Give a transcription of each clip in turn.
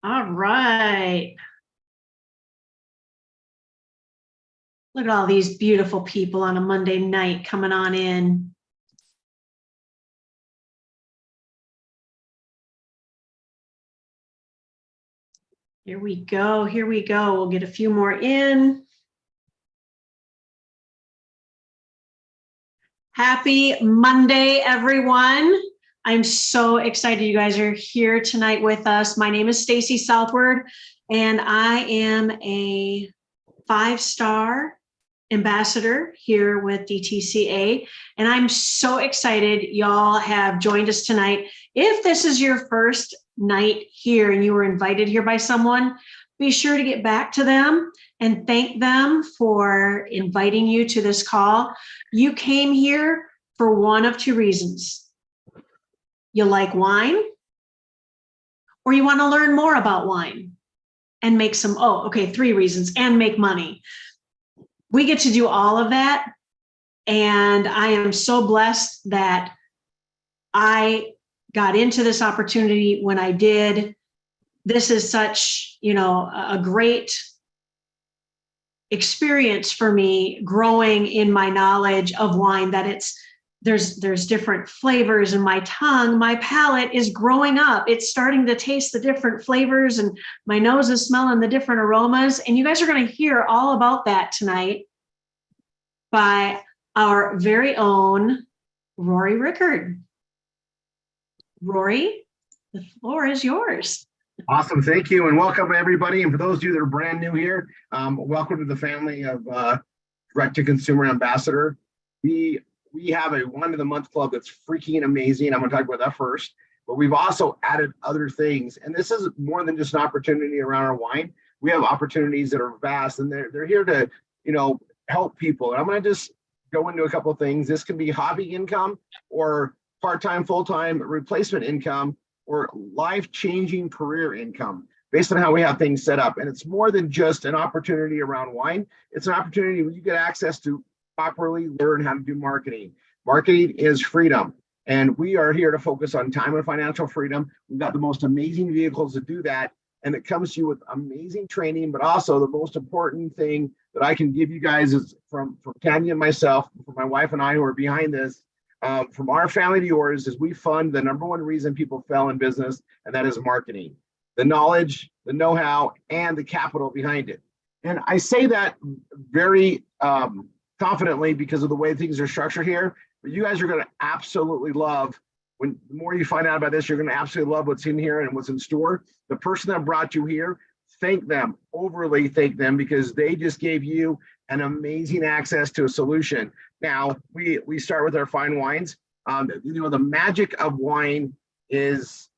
All right. Look at all these beautiful people on a Monday night coming on in. Here we go. Here we go. We'll get a few more in. Happy Monday, everyone. I'm so excited you guys are here tonight with us. My name is Stacy Southward, and I am a 5-star ambassador here with DTCA, and I'm so excited y'all have joined us tonight. If this is your first night here and you were invited here by someone, be sure to get back to them and thank them for inviting you to this call. You came here for one of two reasons. You like wine, or you want to learn more about wine and make some, 3 reasons, and make money. We get to do all of that. And I am so blessed that I got into this opportunity when I did. This is such, a great experience for me growing in my knowledge of wine, that there's different flavors in my tongue. My palate is growing up. It's starting to taste the different flavors, and my nose is smelling the different aromas. And you guys are going to hear all about that tonight by our very own Rory Rickard. Rory, the floor is yours. Awesome, thank you, and welcome everybody. And for those of you that are brand new here, welcome to the family of direct-to-consumer ambassador. We have a wine of the month club that's freaking amazing. I'm going to talk about that first, but we've also added other things, and this is more than just an opportunity around our wine. We have opportunities that are vast, and they're here to help people. And I'm going to just go into a couple of things. This can be hobby income, or part-time, full-time replacement income, or life-changing career income, based on how we have things set up. And it's more than just an opportunity around wine. It's an opportunity where you get access to properly learn how to do marketing. Marketing is freedom. And we are here to focus on time and financial freedom. We've got the most amazing vehicles to do that. And it comes to you with amazing training, but also the most important thing that I can give you guys is from Tanya and myself, from my wife and I who are behind this, from our family to yours, is we fund the number one reason people fail in business, and that is marketing. The knowledge, the know-how, and the capital behind it. And I say that very confidently because of the way things are structured here, but you guys are going to absolutely love, the more you find out about this, you're going to absolutely love what's in here and what's in store. The person that brought you here, thank them, overly thank them, because they just gave you an amazing access to a solution. Now, we start with our fine wines. The magic of wine is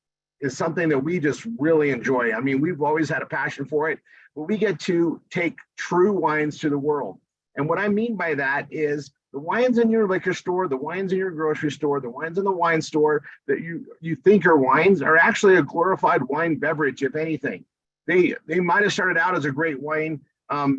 something that we just really enjoy. I mean, we've always had a passion for it, but we get to take true wines to the world. And what I mean by that is the wines in your liquor store, the wines in your grocery store, the wines in the wine store that you think are wines are actually a glorified wine beverage, if anything. They might have started out as a great wine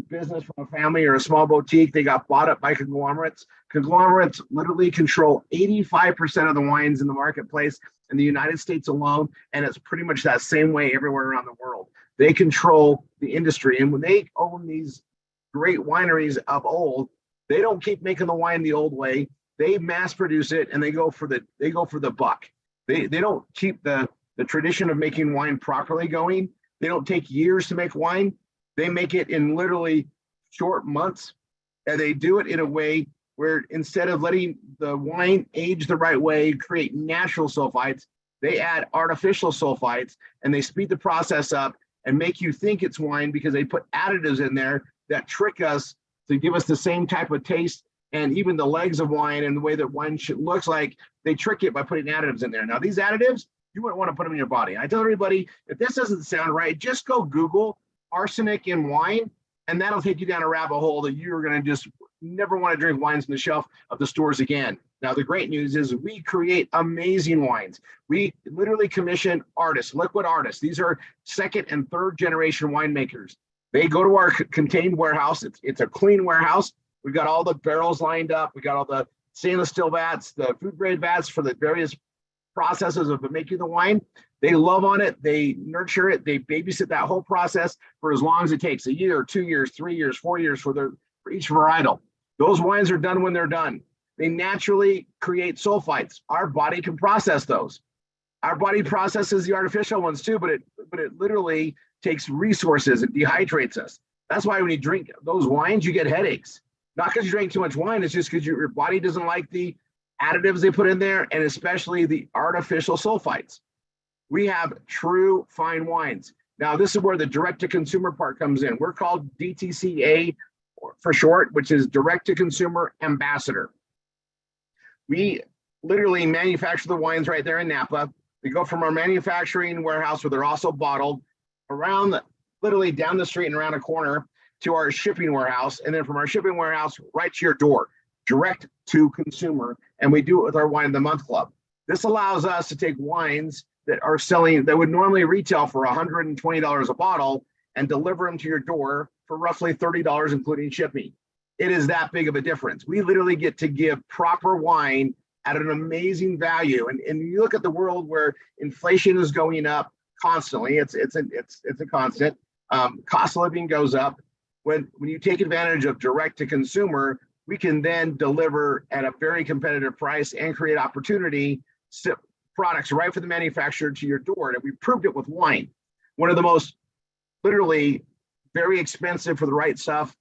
business from a family or a small boutique. They got bought up by conglomerates. Conglomerates literally control 85% of the wines in the marketplace in the United States alone, and it's pretty much that same way everywhere around the world. They control the industry, and when they own these great wineries of old, they don't keep making the wine the old way. They mass produce it, and they go for the buck. They don't keep the tradition of making wine properly going. They don't take years to make wine. They make it in literally short months, and they do it in a way where instead of letting the wine age the right way, create natural sulfites, they add artificial sulfites, and they speed the process up and make you think it's wine because they put additives in there that trick us to give us the same type of taste, and even the legs of wine and the way that wine looks like, they trick it by putting additives in there. Now, these additives, you wouldn't want to put them in your body. I tell everybody, if this doesn't sound right, just go Google arsenic in wine, and that'll take you down a rabbit hole that you're going to just never want to drink wines on the shelf of the stores again. Now, the great news is we create amazing wines. We literally commission artists, liquid artists. These are second and third generation winemakers. They go to our contained warehouse. It's a clean warehouse. We've got all the barrels lined up. We got all the stainless steel vats, the food grade vats for the various processes of making the wine. They love on it. They nurture it. They babysit that whole process for as long as it takes, a year, 2 years, 3 years, 4 years for each varietal. Those wines are done when they're done. They naturally create sulfites. Our body can process those. Our body processes the artificial ones too, but it literally takes resources. It dehydrates us. That's why when you drink those wines, you get headaches. Not because you drink too much wine, it's just because your body doesn't like the additives they put in there, and especially the artificial sulfites. We have true fine wines. Now, this is where the direct-to-consumer part comes in. We're called DTCA for short, which is direct-to-consumer ambassador. We literally manufacture the wines right there in Napa. They go from our manufacturing warehouse, where they're also bottled, literally down the street and around a corner, to our shipping warehouse, and then from our shipping warehouse right to your door, direct to consumer. And we do it with our Wine of the Month Club. This allows us to take wines that are selling, that would normally retail for $120 a bottle, and deliver them to your door for roughly $30, including shipping. It is that big of a difference. We literally get to give proper wine at an amazing value. And you look at the world where inflation is going up constantly. It's a constant. Cost of living goes up. When you take advantage of direct to consumer, we can then deliver at a very competitive price and create opportunity products right from the manufacturer to your door. And we proved it with wine. One of the most, literally, very expensive for the right stuff,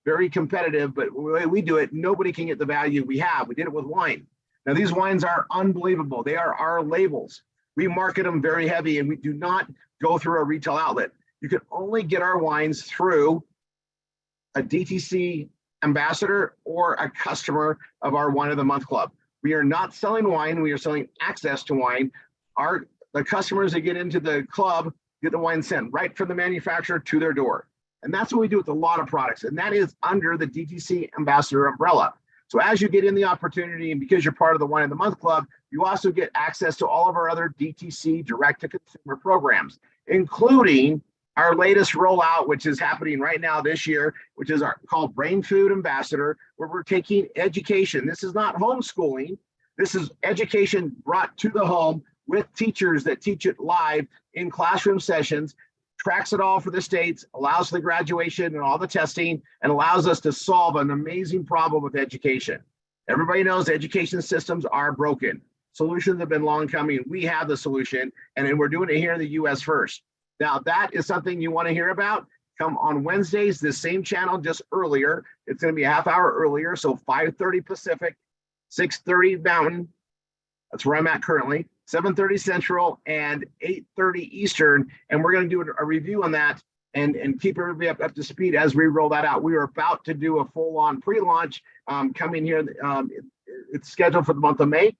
very competitive, but the way we do it, nobody can get the value we have. We did it with wine. Now, these wines are unbelievable. They are our labels. We market them very heavy, and we do not go through a retail outlet. You can only get our wines through a DTC ambassador or a customer of our Wine of the Month Club. We are not selling wine. We are selling access to wine. The customers that get into the club get the wine sent right from the manufacturer to their door. And that's what we do with a lot of products. And that is under the DTC ambassador umbrella. So as you get in the opportunity, and because you're part of the Wine of the Month Club, you also get access to all of our other DTC direct-to-consumer programs, including our latest rollout, which is happening right now this year, which is called Brain Food Ambassador, where we're taking education. This is not homeschooling. This is education brought to the home with teachers that teach it live in classroom sessions, tracks it all for the states, allows for the graduation and all the testing, and allows us to solve an amazing problem with education. Everybody knows education systems are broken. Solutions have been long coming. We have the solution, and we're doing it here in the US first. Now, that is something you want to hear about. Come on Wednesdays, this same channel, just earlier. It's going to be a half hour earlier, so 5:30 Pacific, 6:30 Mountain. That's where I'm at currently. 7:30 Central and 8:30 Eastern. And we're going to do a review on that and keep everybody up to speed as we roll that out. We are about to do a full-on pre-launch coming here. It's scheduled for the month of May.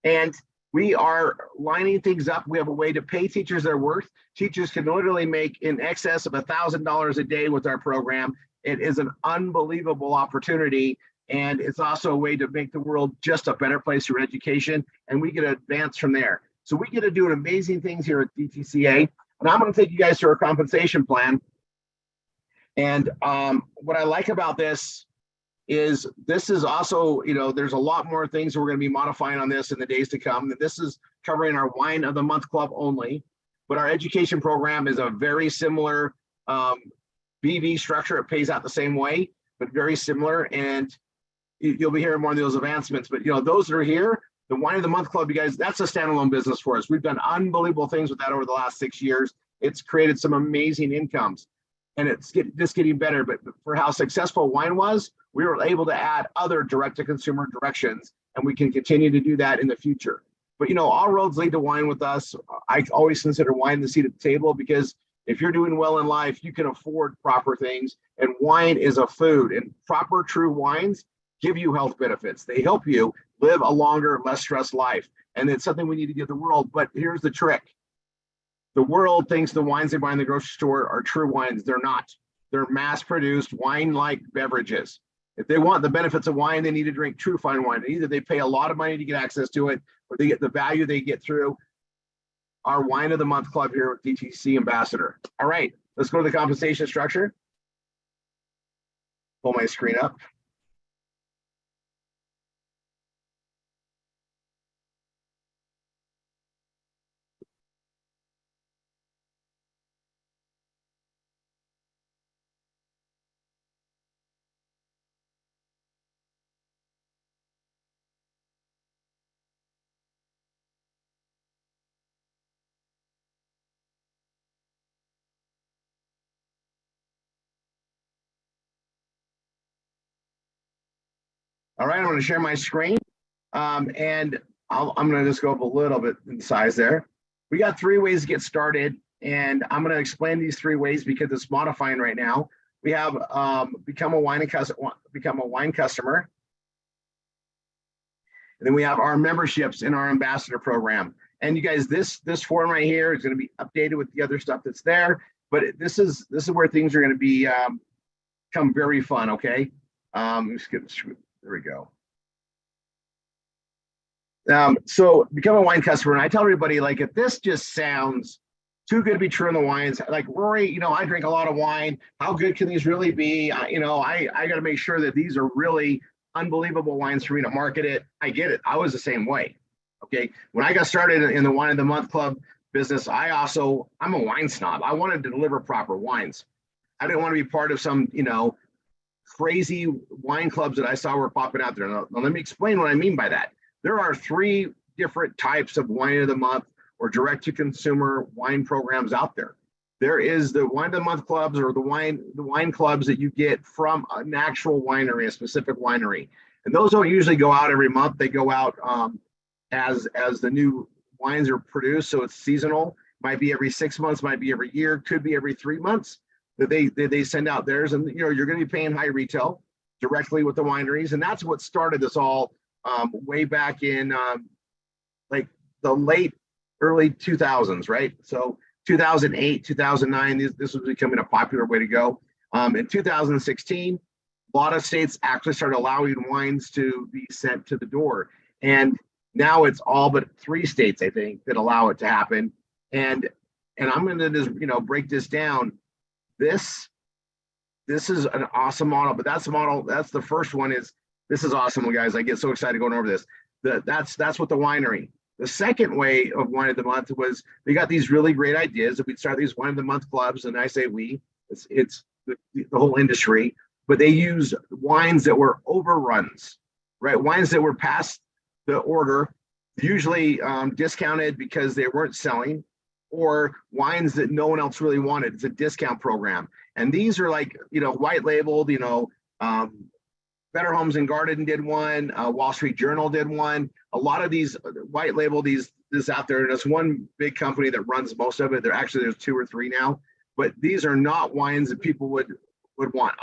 And we are lining things up. We have a way to pay teachers their worth. Teachers can literally make in excess of $1,000 a day with our program. It is an unbelievable opportunity. And it's also a way to make the world just a better place for education. And we get to advance from there. So we get to do amazing things here at DTCA. And I'm going to take you guys through our compensation plan. And what I like about this is also, there's a lot more things we're going to be modifying on this in the days to come. This is covering our Wine of the Month Club only, but our education program is a very similar BV structure. It pays out the same way, but very similar. And you'll be hearing more of those advancements. But those that are here, the Wine of the Month Club, you guys, that's a standalone business for us. We've done unbelievable things with that over the last 6 years. It's created some amazing incomes, and it's just getting better. But for how successful wine was, we were able to add other direct-to-consumer directions, and we can continue to do that in the future. But all roads lead to wine with us. I always consider wine the seat at the table, because if you're doing well in life, you can afford proper things, and wine is a food, and proper true wines give you health benefits. They help you live a longer, less stressed life, and it's something we need to give the world. But here's the trick. The world thinks the wines they buy in the grocery store are true wines. They're not. They're mass-produced wine-like beverages. If they want the benefits of wine, they need to drink true fine wine. Either they pay a lot of money to get access to it, or they get the value they get through our Wine of the Month Club here with DTC Ambassador. All right, let's go to the compensation structure. Pull my screen up. All right, I'm going to share my screen. And I'm going to just go up a little bit in size there. We got 3 ways to get started, and I'm going to explain these 3 ways because it's modifying right now. We have become a wine customer. And then we have our memberships in our ambassador program. And you guys, this form right here is going to be updated with the other stuff that's there. But this is where things are going to be become very fun. Okay, let's get there we go. So become a wine customer, and I tell everybody, like, if this just sounds too good to be true in the wines, like, Rory, I drink a lot of wine. How good can these really be? I got to make sure that these are really unbelievable wines for me to market it. I get it. I was the same way. Okay. When I got started in the Wine of the Month Club business, I'm a wine snob. I wanted to deliver proper wines. I didn't want to be part of some, crazy wine clubs that I saw were popping out there. Now, let me explain what I mean by that. There are 3 different types of Wine of the Month or direct-to-consumer wine programs out there. There is the Wine of the Month clubs, or the wine clubs that you get from an actual winery, a specific winery. And those don't usually go out every month. They go out as the new wines are produced. So it's seasonal. Might be every 6 months, might be every year, could be every 3 months that they send out theirs. And you're going to be paying high retail directly with the wineries. And that's what started this all way back in like the early 2000s, right? So 2008, 2009, this was becoming a popular way to go. In 2016, a lot of states actually started allowing wines to be sent to the door. And now it's all but 3 states, I think, that allow it to happen. And I'm going to just, break this down. This is an awesome model, but that's the first one. This is awesome, guys. I get so excited going over this. That's what the winery. The second way of Wine of the Month was they got these really great ideas that we'd start these Wine of the Month clubs, and I say it's the whole industry, but they use wines that were overruns, right? Wines that were past the order, usually discounted because they weren't selling, or wines that no one else really wanted. It's a discount program. And these are like, white labeled, Better Homes and Garden did one, Wall Street Journal did one. A lot of these white label this out there. There's one big company that runs most of it. There's 2 or 3 now, but these are not wines that people would want.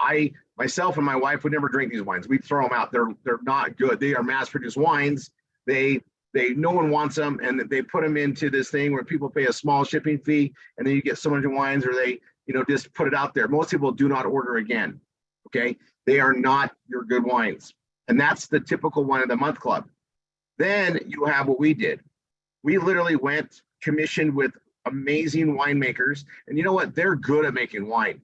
Myself and my wife would never drink these wines. We'd throw them out. They're not good. They are mass produced wines. They no one wants them, and they put them into this thing where people pay a small shipping fee, and then you get so much wines, or they just put it out there. Most people do not order again. Okay, they are not your good wines, and that's the typical Wine of the Month club. Then you have what we did. We literally went commissioned with amazing winemakers, and you know what? They're good at making wine.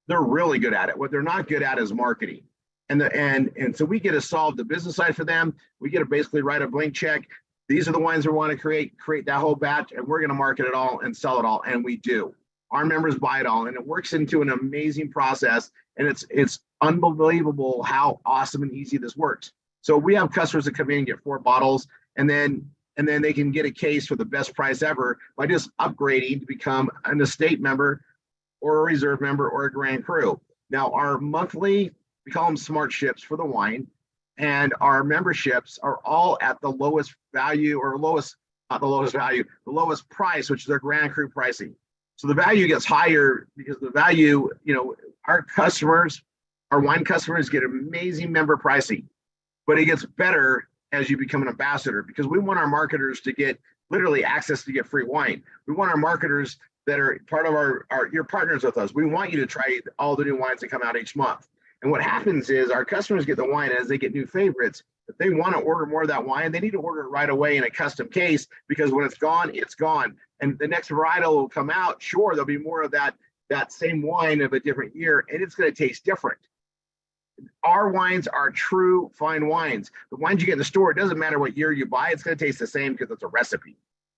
They're really good at it. What they're not good at is marketing. And so we get to solve the business side for them. We get to basically write a blank check. These are the wines we want to create that whole batch, and we're going to market it all and sell it all, and we do. Our members buy it all, and it works into an amazing process, and it's unbelievable how awesome and easy this works. So we have customers that come in and get 4 bottles, and then they can get a case for the best price ever by just upgrading to become an estate member or a reserve member or a Grand Cru. Now, our monthly, we call them smart ships for the wine, and our memberships are all at the lowest value, or not the lowest value, the lowest price, which is their Grand Cru pricing. So the value gets higher because the value, our wine customers get amazing member pricing, but it gets better as you become an ambassador, because we want our marketers to get literally access to get free wine. We want our marketers that are part of your partners with us. We want you to try all the new wines that come out each month. And what happens is our customers get the wine as they get new favorites. If they want to order more of that wine, they need to order it right away in a custom case, because when it's gone, it's gone. And the next varietal will come out. Sure, there'll be more of that same wine of a different year, and it's going to taste different. Our wines are true fine wines. The wines you get in the store, it doesn't matter what year you buy, it's going to taste the same because it's a recipe.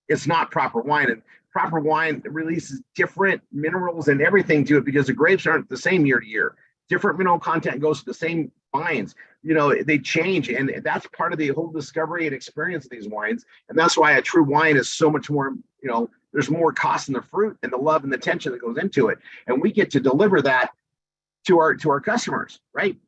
It's not proper wine. And proper wine releases different minerals and everything to it, because the grapes aren't the same year to year. Different mineral content goes to the same vines. They change, and that's part of the whole discovery and experience of these wines. And that's why a true wine is so much more, there's more cost in the fruit and the love and the attention that goes into it. And we get to deliver that to our customers, right?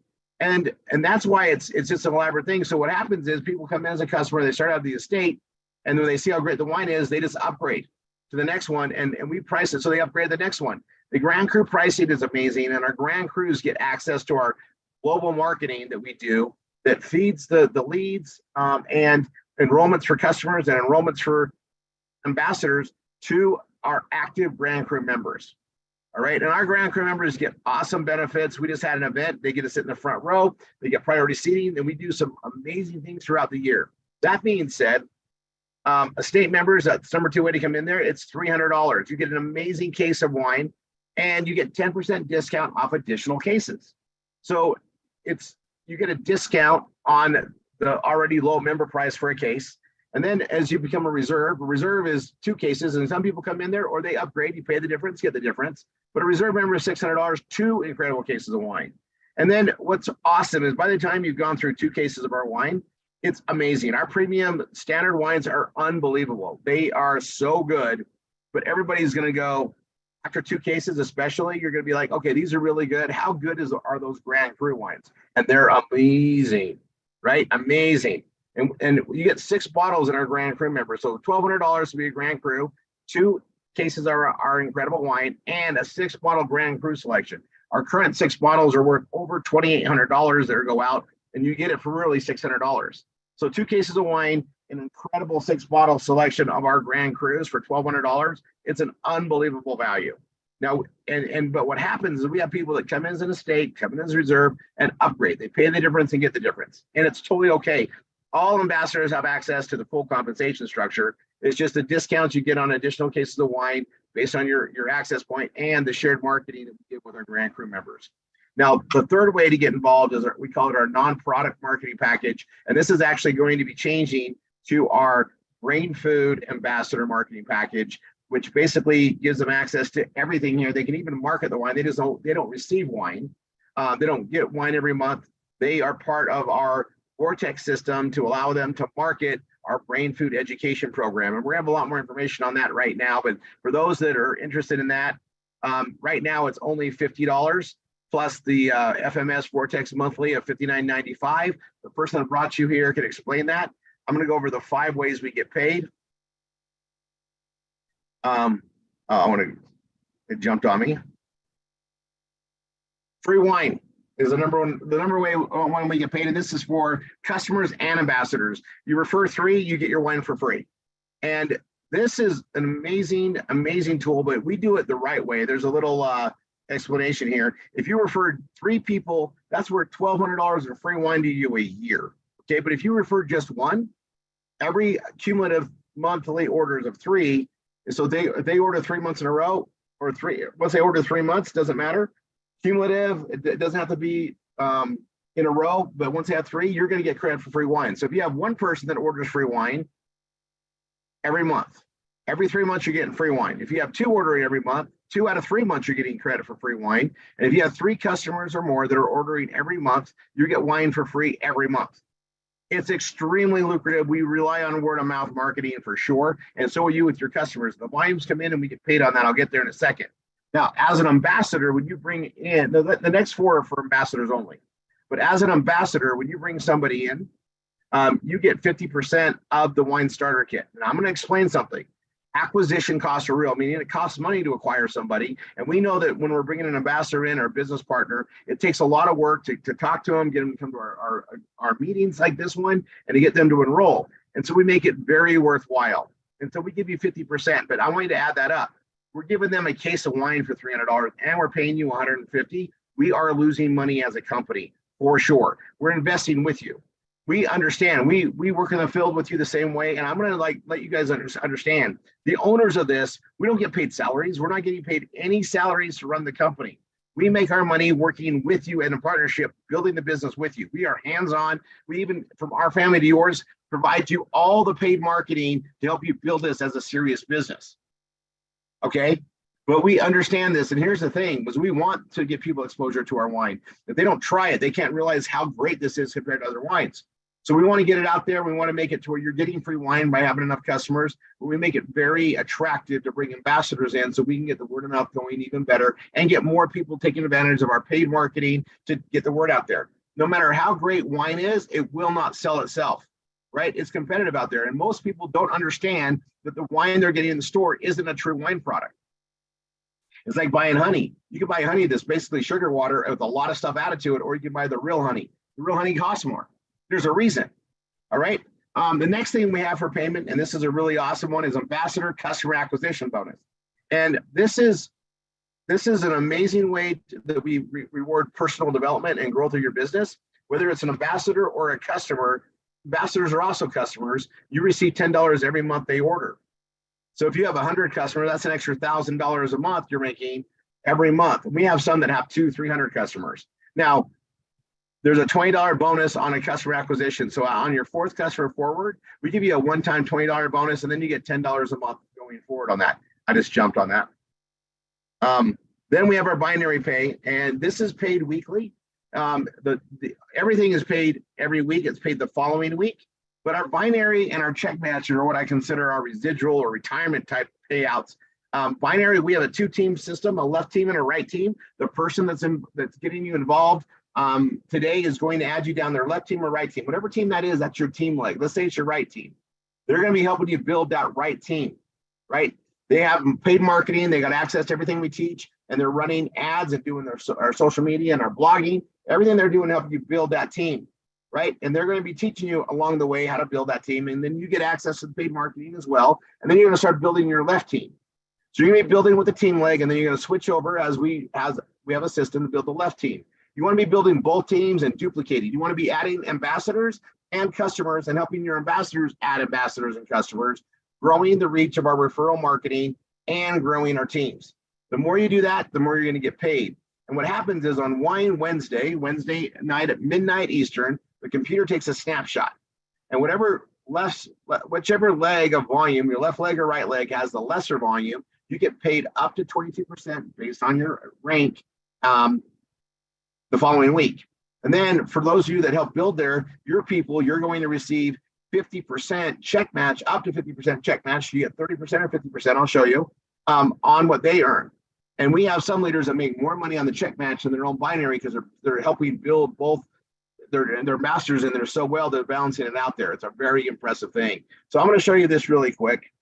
And that's why it's just an elaborate thing. So what happens is people come in as a customer, they start out the estate, and when they see how great the wine is, they just upgrade to the next one, and we price it so they upgrade the next one. The Grand Cru pricing is amazing, and our Grand Crus get access to our global marketing that we do that feeds the leads and enrollments for customers and enrollments for ambassadors to our active Grand Cru members. All right, and our Grand Cru members get awesome benefits. We just had an event. They get to sit in the front row. They get priority seating, and we do some amazing things throughout the year. That being said, estate members at summer 280 come in there, it's $300. You get an amazing case of wine, and you get 10% discount off additional cases. So you get a discount on the already low member price for a case. And then as you become a reserve is 2 cases, and some people come in there or they upgrade, you pay the difference, get the difference. But a reserve member is $600, 2 incredible cases of wine. And then what's awesome is by the time you've gone through 2 cases of our wine, it's amazing. Our premium standard wines are unbelievable. They are so good, but everybody's going to go, after 2 cases especially, you're going to be like, okay, these are really good. How good are those Grand Cru wines? And they're amazing, right? Amazing. And you get 6 bottles in our Grand Cru member. So $1,200 to be a Grand Cru, 2 cases are our incredible wine, and a 6-bottle Grand Cru selection. Our current 6 bottles are worth over $2,800 that go out, and you get it for really $600. So 2 cases of wine, an incredible 6-bottle selection of our Grand Crus for $1,200. It's an unbelievable value. Now, but what happens is we have people that come in as an estate, come in as a reserve, and upgrade. They pay the difference and get the difference, and it's totally okay. All ambassadors have access to the full compensation structure. It's just the discounts you get on additional cases of wine based on your access point and the shared marketing that we give with our Grand Cru members. Now, the third way to get involved is we call it our non-product marketing package. And this is actually going to be changing to our Brain Food Ambassador marketing package, which basically gives them access to everything here. They can even market the wine. They don't receive wine. They don't get wine every month. They are part of our Vortex system to allow them to market our brain food education program. And we're gonna have a lot more information on that right now. But for those that are interested in that, right now it's only $50 plus the FMS Vortex monthly of $59.95. The person that brought you here can explain that. I'm gonna go over the 5 ways we get paid. It jumped on me. Free wine is the number one we get paid, and this is for customers and ambassadors. You refer 3, you get your wine for free. And this is an amazing tool, but we do it the right way. There's a little explanation here. If you referred 3 people, that's worth $1,200 of free wine to you a year. Okay, but if you refer just 1, every cumulative monthly orders of 3, so they order 3 months in a row, or once they order 3 months, doesn't matter. Cumulative, it doesn't have to be in a row, but once they have 3, you're going to get credit for free wine. So if you have 1 person that orders free wine every month, every 3 months you're getting free wine. If you have 2 ordering every month, 2 out of 3 months you're getting credit for free wine. And if you have 3 customers or more that are ordering every month, you get wine for free every month. It's extremely lucrative. We rely on word of mouth marketing for sure, and so are you with your customers. The volumes come in and we get paid on that. I'll get there in a second. Now, as an ambassador, when you bring in, the next 4 are for ambassadors only, but as an ambassador, when you bring somebody in, you get 50% of the wine starter kit. And I'm going to explain something. Acquisition costs are real, meaning it costs money to acquire somebody. And we know that when we're bringing an ambassador in or a business partner, it takes a lot of work to talk to them, get them to come to our meetings like this one, and to get them to enroll. And so we make it very worthwhile. And so we give you 50%, but I want you to add that up. We're giving them a case of wine for $300 and we're paying you $150. We are losing money as a company for sure. We're investing with you. We understand. We work in the field with you the same way, and I'm going to let you guys understand. The owners of this, we don't get paid salaries. We're not getting paid any salaries to run the company. We make our money working with you in a partnership, building the business with you. We are hands-on. We even, from our family to yours, provide you all the paid marketing to help you build this as a serious business. Okay? But we understand this, and here's the thing, was we want to give people exposure to our wine. If they don't try it, they can't realize how great this is compared to other wines. So we want to get it out there. We want to make it to where you're getting free wine by having enough customers, but we make it very attractive to bring ambassadors in so we can get the word of mouth going even better and get more people taking advantage of our paid marketing to get the word out there. no matter how great wine is, it will not sell itself, right? It's competitive out there. And most people don't understand that the wine they're getting in the store isn't a true wine product. It's like buying honey. You can buy honey that's basically sugar water with a lot of stuff added to it, or you can buy the real honey. The real honey costs more. There's a reason. All right. The next thing we have for payment, and this is a really awesome one, is Ambassador Customer Acquisition Bonus. And this is an amazing way that we reward personal development and growth of your business. Whether it's an ambassador or a customer, ambassadors are also customers. You receive $10 every month they order. So if you have 100 customers, that's an extra $1,000 a month you're making every month. We have some that have 200-300 customers. Now, there's a $20 bonus on a customer acquisition. So on your fourth customer forward, we give you a one-time $20 bonus, and then you get $10 a month going forward on that. I just jumped on that. Then we have our binary pay, and this is paid weekly. Everything is paid every week. It's paid the following week. But our binary and our check match are what I consider our residual or retirement type payouts. Binary, we have a 2-team system, a left team and a right team. The person that's getting you involved today is going to add you down their left team or right team. Whatever team that is, that's your team leg. Let's say it's your right team. They're going to be helping you build that right team, right? They have paid marketing. They got access to everything we teach, and they're running ads and doing our social media and our blogging. Everything they're doing to help you build that team, right? And they're going to be teaching you along the way how to build that team. And then you get access to the paid marketing as well. And then you're going to start building your left team. So you're going to be building with the team leg, and then you're going to switch over as we have a system to build the left team. You want to be building both teams and duplicating. You want to be adding ambassadors and customers and helping your ambassadors add ambassadors and customers, growing the reach of our referral marketing and growing our teams. The more you do that, the more you're going to get paid. And what happens is on Wine Wednesday night at midnight Eastern, the computer takes a snapshot. And whichever leg of volume, your left leg or right leg has the lesser volume, you get paid up to 22% based on your rank the following week. And then for those of you that help build your people, you're going to receive 50% check match, up to 50% check match. You get 30% or 50%, I'll show you, on what they earn. And we have some leaders that make more money on the check match than their own binary because they're helping build both their masters, and they're so well, they're balancing it out there. It's a very impressive thing. So I'm going to show you this really quick.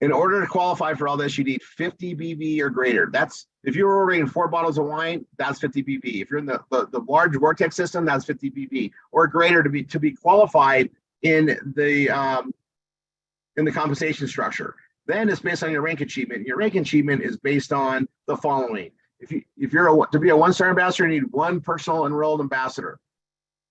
In order to qualify for all this, you need 50 BV or greater. That's, if you're ordering 4 bottles of wine, that's 50 BV. If you're in the large Vortex system, that's 50 BV or greater to be qualified in the compensation structure. Then it's based on your rank achievement. Your rank achievement is based on the following. If you're to be a 1-star ambassador, you need 1 personal enrolled ambassador,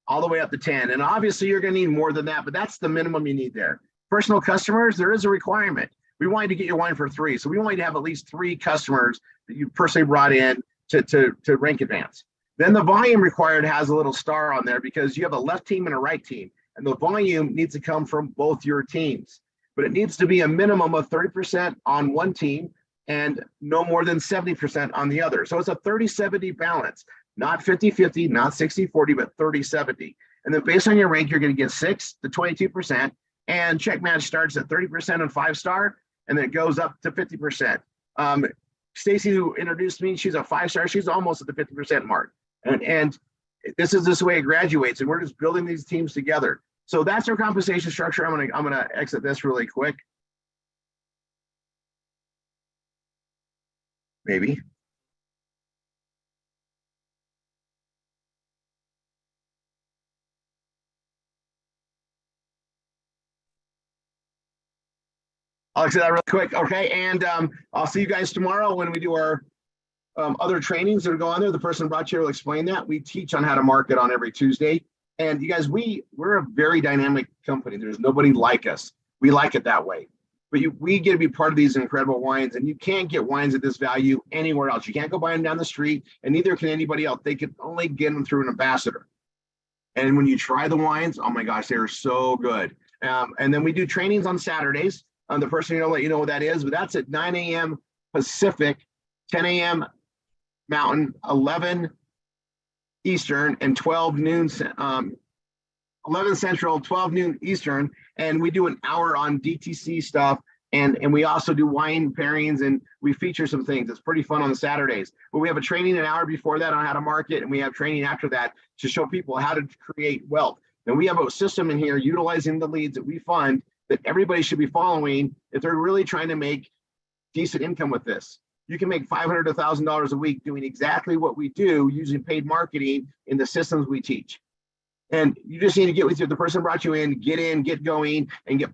all the way up to 10. And obviously you're going to need more than that, but that's the minimum you need there. Personal customers, there is a requirement. We want you to get your wine for 3. So we want you to have at least 3 customers that you personally brought in to rank advance. Then the volume required has a little star on there because you have a left team and a right team. And the volume needs to come from both your teams. But it needs to be a minimum of 30% on one team and no more than 70% on the other. So it's a 30-70 balance, not 50-50, not 60-40, but 30-70. And then based on your rank, you're going to get 6 to 22%. And check match starts at 30% on 5-star, and then it goes up to 50%. Stacy, who introduced me, she's a 5-star. She's almost at the 50% mark. And this is this way it graduates, and we're just building these teams together. So that's our compensation structure. I'm gonna exit this really quick. Maybe. I'll exit that really quick. Okay, and I'll see you guys tomorrow when we do our other trainings that go on there. The person who brought you will explain that. We teach on how to market on every Tuesday. And you guys, we're a very dynamic company. There's nobody like us. We like it that way. But we get to be part of these incredible wines, and you can't get wines at this value anywhere else. You can't go buy them down the street, and neither can anybody else. They can only get them through an ambassador. And when you try the wines, oh my gosh, they're so good. And then we do trainings on Saturdays. The person will let you know what that is, but that's at 9 a.m. Pacific, 10 a.m. Mountain, 11 Eastern, and 12 noon, 11 Central, 12 noon Eastern. And we do an hour on DTC stuff And we also do wine pairings, and we feature some things. It's pretty fun on the Saturdays. But we have a training an hour before that on how to market, and we have training after that to show people how to create wealth. And we have a system in here utilizing the leads that we fund that everybody should be following if they're really trying to make decent income with this. You can make $500 to $1,000 a week doing exactly what we do using paid marketing in the systems we teach. And you just need to get with you. The person brought you in, get going, and get